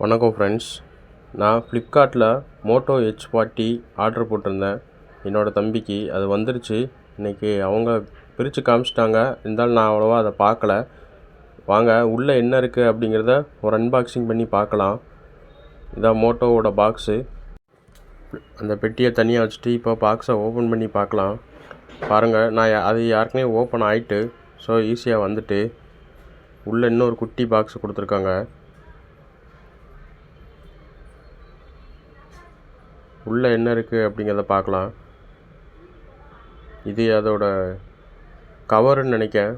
வணக்கம் ஃப்ரெண்ட்ஸ். நான் ஃப்ளிப்கார்ட்டில் மோட்டோ H40 ஆர்டர் போட்டிருந்தேன். என்னோடய தம்பிக்கு அது வந்துருச்சு. இன்றைக்கி அவங்க பிரித்து காமிச்சிட்டாங்க. இருந்தாலும் நான் அவ்வளோவா அதை பார்க்கல. வாங்க உள்ளே என்ன இருக்குது அப்படிங்கிறத ஒரு அன்பாக்சிங் பண்ணி பார்க்கலாம். இதான் மோட்டோவோட பாக்ஸு. அந்த பெட்டியை தனியாக வச்சுட்டு இப்போ பாக்ஸை ஓப்பன் பண்ணி பார்க்கலாம். பாருங்கள், நான் அது யாருக்குமே ஓப்பன் ஆகிட்டு ஸோ ஈஸியாக வந்துட்டு உள்ளே இன்னொரு குட்டி பாக்ஸ் கொடுத்துருக்காங்க. உள்ளே என்ன இருக்குது அப்படிங்கிறத பார்க்கலாம். இது அதோட கவருன்னு நினைக்கிறேன்.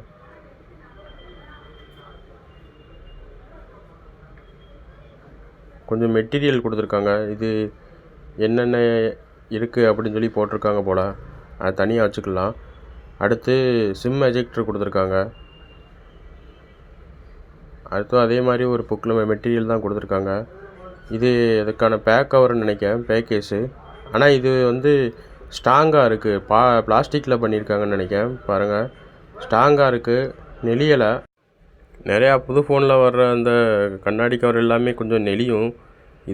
கொஞ்சம் மெட்டீரியல் கொடுத்துருக்காங்க. இது என்னென்ன இருக்குது அப்படின்னு சொல்லி போட்டிருக்காங்க போல். அது தனியாக வச்சுக்கலாம். அடுத்து சிம் எஜெக்டர் கொடுத்துருக்காங்க. அடுத்து அதே மாதிரி ஒரு புக்கில் மெட்டீரியல் தான் கொடுத்துருக்காங்க. இது இதுக்கான பேக் கவர்னு நினைக்கிறேன், பேக் கேஸு. ஆனால் இது வந்து ஸ்ட்ராங்காக இருக்குது. பிளாஸ்டிக்கில் பண்ணியிருக்காங்கன்னு நினைக்கிறேன். பாருங்கள், ஸ்ட்ராங்காக இருக்குது, நெளியலை. நிறையா புது ஃபோனில் வர்ற அந்த கண்ணாடி கவர் எல்லாமே கொஞ்சம் நெளியும்.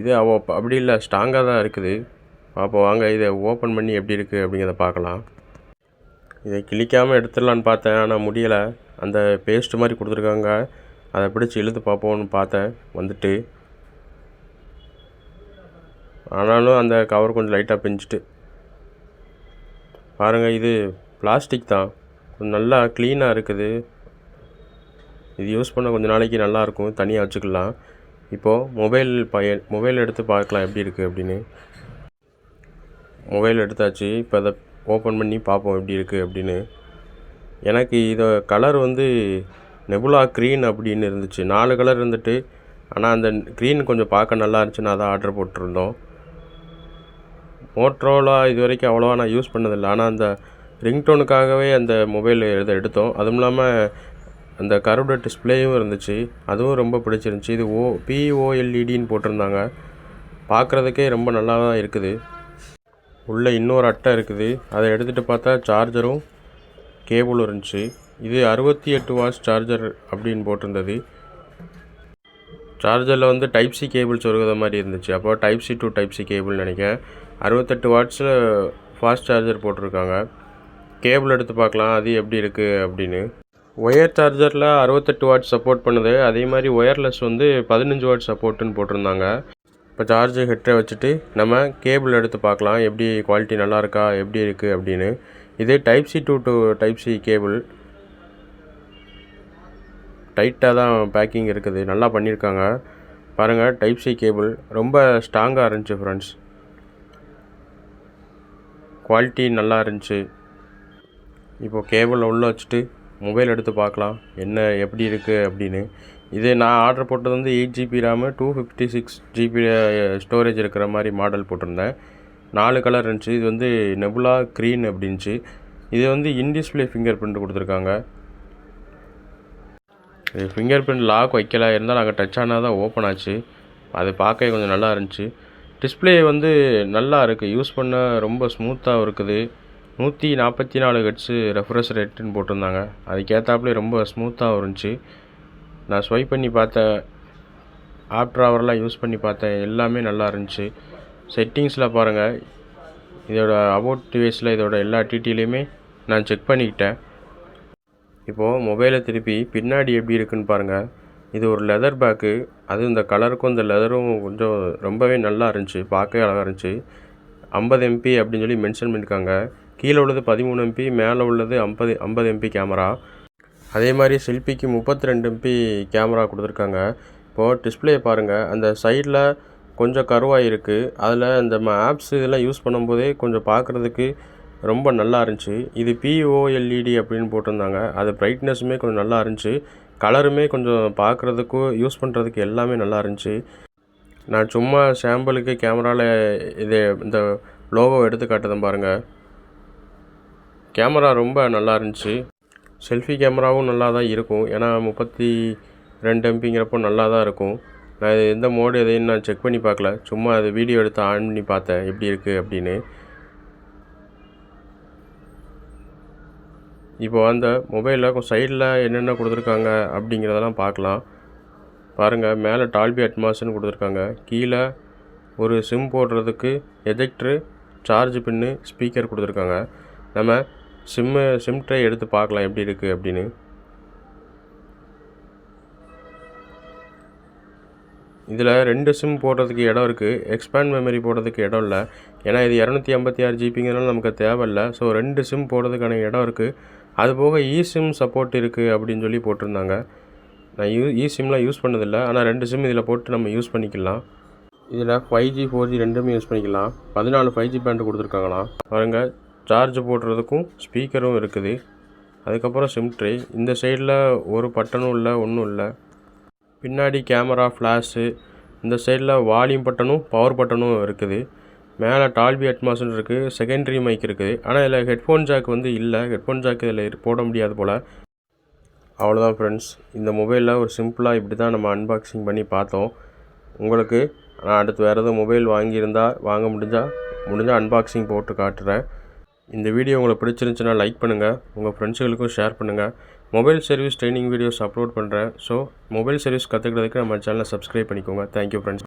இது அப்படி இல்லை, ஸ்ட்ராங்காக தான் இருக்குது. அப்போ வாங்க இதை ஓப்பன் பண்ணி எப்படி இருக்குது அப்படிங்கிறத பார்க்கலாம். இதை கிழிக்காமல் எடுத்துடலான்னு பார்த்தேன், ஆனால் முடியலை. அந்த பேஸ்ட்டு மாதிரி கொடுத்துருக்காங்க, அதை பிடிச்சி இழுத்து பார்ப்போம்னு பார்த்தேன், வந்துட்டு. ஆனாலும் அந்த கவர் கொஞ்சம் லைட்டாக பிஞ்சிட்டு. பாருங்கள், இது பிளாஸ்டிக் தான், கொஞ்சம் நல்லா க்ளீனாக இருக்குது. இது யூஸ் பண்ண கொஞ்சம் நாளைக்கு நல்லாயிருக்கும், தனியாக வச்சுக்கலாம். இப்போது மொபைல் எடுத்து பார்க்கலாம் எப்படி இருக்குது அப்படின்னு. மொபைல் எடுத்தாச்சு. இப்போ அதை ஓப்பன் பண்ணி பார்ப்போம் எப்படி இருக்குது அப்படின்னு. எனக்கு இதை கலர் வந்து நெபுலா க்ரீன் அப்படின்னு இருந்துச்சு. 4 கலர் இருந்துட்டு, ஆனால் அந்த க்ரீன் கொஞ்சம் பார்க்க நல்லா இருந்துச்சுன்னு அதை ஆர்டர் போட்டிருந்தோம். மோட்டோரோலா இது வரைக்கும் அவ்வளோவா நான் யூஸ் பண்ணதில்லை. ஆனால் அந்த ரிங்டோனுக்காகவே அந்த மொபைல் எடுத்தோம். அதுவும் இல்லாமல் அந்த கர்வ்டு டிஸ்பிளேயும் இருந்துச்சு, அதுவும் ரொம்ப பிடிச்சிருந்துச்சி. இது POLEDன்னு போட்டிருந்தாங்க. பார்க்குறதுக்கே ரொம்ப நல்லா தான் இருக்குது. உள்ளே இன்னொரு அட்டை இருக்குது. அதை எடுத்துகிட்டு பார்த்தா சார்ஜரும் கேபிளும் இருந்துச்சு. இது 68 வாட்ஸ் சார்ஜர் அப்படின்னு போட்டிருந்தது. சார்ஜரில் வந்து டைப் சி கேபிள் சொருகிற மாதிரி இருந்துச்சு. அப்போ type C to type C கேபிள்னு நினைக்கிறேன். 68 வாட்ஸில் ஃபாஸ்ட் சார்ஜர் போட்டிருக்காங்க. கேபிள் எடுத்து பார்க்கலாம் அது எப்படி இருக்குது அப்படின்னு. ஒயர் சார்ஜரில் 68 வாட்ஸ் சப்போர்ட் பண்ணுது. அதே மாதிரி ஒயர்லெஸ் வந்து 15 வாட்ஸ் சப்போர்ட்டுன்னு போட்டிருந்தாங்க. இப்போ சார்ஜர் ஹெட்டரை வச்சுட்டு நம்ம கேபிள் எடுத்து பார்க்கலாம், எப்படி குவாலிட்டி நல்லா இருக்கா எப்படி இருக்குது அப்படின்னு. இது type C to type C cable. டைட்டாக தான் பேக்கிங் இருக்குது, நல்லா பண்ணியிருக்காங்க. பாருங்கள், டைப் சி கேபிள் ரொம்ப ஸ்ட்ராங்காக இருந்துச்சு ஃப்ரெண்ட்ஸ். குவாலிட்டி நல்லா இருந்துச்சு. இப்போது கேபிளில் உள்ளே வச்சுட்டு மொபைல் எடுத்து பார்க்கலாம் என்ன எப்படி இருக்குது அப்படின்னு. இது நான் ஆர்டர் போட்டது வந்து 8 GB ரேமு 256 GB ஸ்டோரேஜ் இருக்கிற மாதிரி மாடல் போட்டிருந்தேன். 4 கலர் இருந்துச்சு. இது வந்து நெபுலா க்ரீன் அப்படின்ச்சு. இது வந்து இன்டிஸ்பிளே ஃபிங்கர் பிரிண்ட் கொடுத்துருக்காங்க. இது ஃபிங்கர் பிரிண்ட் லாக் வைக்கல, இருந்தாலும் நாங்கள் டச் ஆனால் தான் ஓப்பன் ஆச்சு. அது பார்க்க கொஞ்சம் நல்லா இருந்துச்சு. டிஸ்பிளே வந்து நல்லா இருக்குது, யூஸ் பண்ண ரொம்ப ஸ்மூத்தாக இருக்குது. 144 ஹெர்ட்ஸு ரெஃப்ரெஷ் ரேட்டுன்னு போட்டிருந்தாங்க. அதுக்கேற்றாப்புலே ரொம்ப ஸ்மூத்தாக இருந்துச்சு. நான் ஸ்வைப் பண்ணி பார்த்தேன், ஆஃப்டர் ஹவர்லாம் யூஸ் பண்ணி பார்த்தேன், எல்லாமே நல்லா இருந்துச்சு. செட்டிங்ஸில் பாருங்கள், இதோட அபவுட் டிவைஸில் இதோட எல்லா டீட்டெயிலையுமே நான் செக் பண்ணிக்கிட்டேன். இப்போது மொபைலை திருப்பி பின்னாடி எப்படி இருக்குன்னு பாருங்கள். இது ஒரு லெதர் பேக்கு. அதுவும் இந்த கலருக்கும் இந்த லெதரும் கொஞ்சம் ரொம்பவே நல்லா இருந்துச்சு, பார்க்கவே அழகாக இருந்துச்சு. 50 MP அப்படின்னு சொல்லி மென்ஷன் பண்ணியிருக்காங்க. கீழே உள்ளது 13 MP, மேலே உள்ளது 50 MP கேமரா. அதே மாதிரி செல்ஃபிக்கு 32 MP கேமரா கொடுத்துருக்காங்க. இப்போது டிஸ்பிளே பாருங்கள், அந்த சைடில் கொஞ்சம் கருவாக இருக்குது. அதில் இந்த ஆப்ஸ் இதெல்லாம் யூஸ் பண்ணும்போதே கொஞ்சம் பார்க்குறதுக்கு ரொம்ப நல்லா இருந்துச்சு. இது POLED அப்படின்னு போட்டிருந்தாங்க. அது பிரைட்னஸுமே கொஞ்சம் நல்லா இருந்துச்சு. கலருமே கொஞ்சம் பார்க்குறதுக்கும் யூஸ் பண்ணுறதுக்கு எல்லாமே நல்லா இருந்துச்சு. நான் சும்மா சாம்பிளுக்கு கேமராவில் இந்த லோகோ எடுத்து காட்டுதேன் பாருங்கள். கேமரா ரொம்ப நல்லா இருந்துச்சு. செல்ஃபி கேமராவும் நல்லா தான் இருக்கும், ஏன்னா 32 MPங்கிறப்போ நல்லா தான் இருக்கும். நான் இது எந்த மோடு எதையும் நான் செக் பண்ணி பார்க்கல, சும்மா அது வீடியோ எடுத்து ஆன் பண்ணி பார்த்தேன் எப்படி இருக்குது அப்படின்னு. இப்போ அந்த மொபைலில் சைடில் என்னென்ன கொடுத்துருக்காங்க அப்படிங்கிறதெல்லாம் பார்க்கலாம். பாருங்கள், மேலே டால்பி அட்மாஸ்ன்னு கொடுத்துருக்காங்க. கீழே ஒரு சிம் போடுறதுக்கு எஜெக்ட்ரு, சார்ஜ் பின்னு, ஸ்பீக்கர் கொடுத்துருக்காங்க. நம்ம சிம் ட்ரை எடுத்து பார்க்கலாம் எப்படி இருக்குது அப்படின்னு. இதில் 2 சிம் போடுறதுக்கு இடம் இருக்குது. எக்ஸ்பேண்ட் மெமரி போடுறதுக்கு இடம் இல்லை. ஏன்னா இது 256 ஜிபிங்கிறதுனால நமக்கு தேவையில்லை. ஸோ 2 சிம் போடுறதுக்கான இடம் இருக்குது. அதுபோக இசிம் சப்போர்ட் இருக்குது அப்படின்னு சொல்லி போட்டிருந்தாங்க. நான் இசிம்லாம் யூஸ் பண்ணதில்லை. ஆனால் 2 சிம் இதில் போட்டு நம்ம யூஸ் பண்ணிக்கலாம். இதில் 5G 4G ரெண்டுமே யூஸ் பண்ணிக்கலாம். 14 5G பேண்டு கொடுத்துருக்காங்களாம். பாருங்க, சார்ஜ் போடுறதுக்கும் ஸ்பீக்கரும் இருக்குது. அதுக்கப்புறம் சிம் ட்ரை. இந்த சைடில் ஒரு பட்டனும் இல்லை, ஒன்றும் இல்லை. பின்னாடி கேமரா, ஃப்ளாஷு. இந்த சைடில் வால்யூம் பட்டனும் பவர் பட்டனும் இருக்குது. மேலே டால்பி அட்மாஸ்ன்னு இருக்குது. செகண்டரி மைக் இருக்குது. ஆனால் இதில் ஹெட்ஃபோன் ஜாக் வந்து இல்லை. ஹெட்ஃபோன் ஜாக் இதில் போட முடியாது போல். அவ்வளோதான் ஃப்ரெண்ட்ஸ். இந்த மொபைலில் ஒரு சிம்பிளாக இப்படி தான் நம்ம அன்பாக்சிங் பண்ணி பார்த்தோம். உங்களுக்கு நான் அடுத்து வேறு எதுவும் மொபைல் வாங்க முடிஞ்சால் அன்பாக்சிங் போட்டு காட்டுறேன். இந்த வீடியோ உங்களுக்கு பிடிச்சிருந்துச்சுன்னா லைக் பண்ணுங்கள். உங்கள் ஃப்ரெண்ட்ஸுகளுக்கும் ஷேர் பண்ணுங்கள். Mobile service training videos upload பண்ணுறேன். ஸோ மொபைல் சர்வீஸ் கற்றுக்கிறதுக்கு நம்ம சேனலை சப்ஸ்கிரைப் பண்ணிக்கோங்க. Thank you friends.